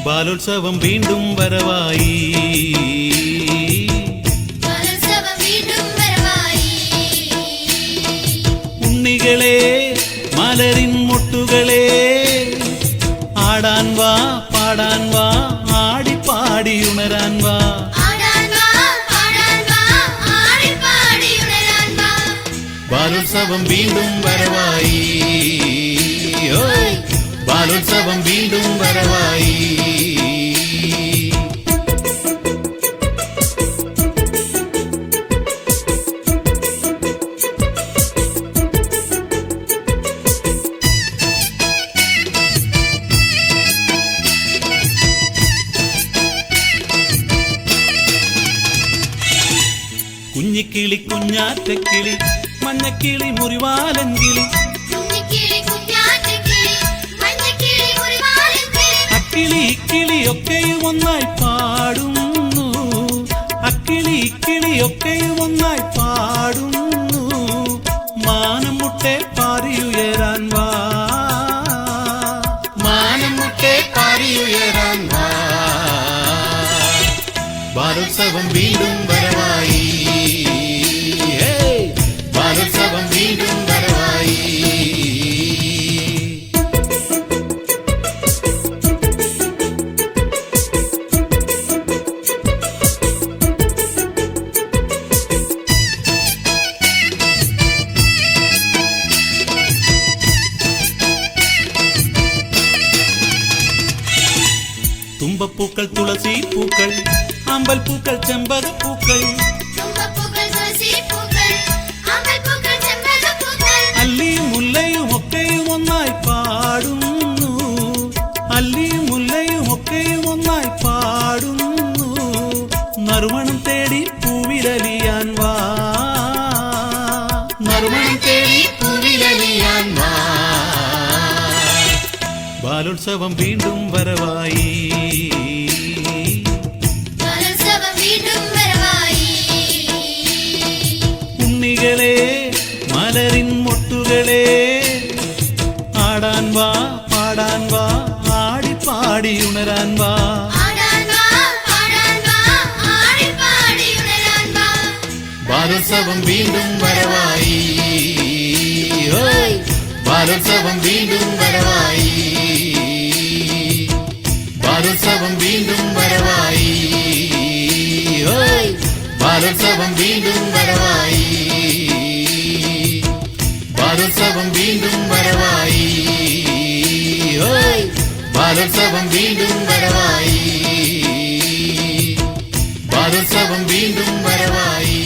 ബാലോത്സവം വീണ്ടും വരവായി. ഉണ്ണികളെ മലരിൻ മുട്ടുകളെ ആടാൻ വാ പാടാൻ വാ ആടിപ്പാടി ഉണരാൻ വാ. ബാലോത്സവം വീണ്ടും വരവായി. ബാലോത്സവം വീണ്ടും വരവായി. കുഞ്ഞിക്കിളി കുഞ്ഞാറ്റക്കിളി മഞ്ഞക്കിളി മുറിവാലൻ കിളി അക്കിളി ഇക്കിളിയൊക്കെയും ഒന്നായി പാടുന്നു. അക്കിളി ഇക്കിളിയൊക്കെയും ഒന്നായി പാടുന്നു. മാനം മുട്ടെ പാറിയുയരാൻ വാ. മാനം മുട്ടെ പാറിയുയരാൻ വാ. ബാലോത്സവം വീണ്ടും വരവായി. ബാലോത്സവം വീണ്ടും വരവായി. തുമ്പപ്പൂക്കൾ തുളസി പൂക്കൾ അമ്പൽപ്പൂക്കൾ ചെമ്പകപ്പൂക്കൾ അല്ലിയും മുല്ലയും ഒക്കെയും ഒന്നായി പാടുന്നു. അല്ലിയും മുല്ലയും ഒക്കെയും ഒന്നായി പാടുന്നു. നറുമണം തേടി പൂവിരലിയാൻ വാ. നറുമണം തേടി പൂവിരലിയാൻ വാ. ബാലോത്സവം വീണ്ടും വരവായി. ഉണ്ണികളെ മലരിൻ മുട്ടുകളെ ആടാൻ വാ പാടാൻ വാ ആടിപ്പാടി ഉണരാൻ വാ. ബാലോത്സവം വീണ്ടും വരവായി. ബാലോത്സവം വീണ്ടും വരവായി. ബാലോത്സവം വീണ്ടും വരവായി. ബാലോത്സവം വീണ്ടും വരവായി. ബാലോത്സവം വീണ്ടും വരവായി. ബാലോത്സവം വീണ്ടും വരവായി. ബാലോത്സവം വീണ്ടും വരവായി.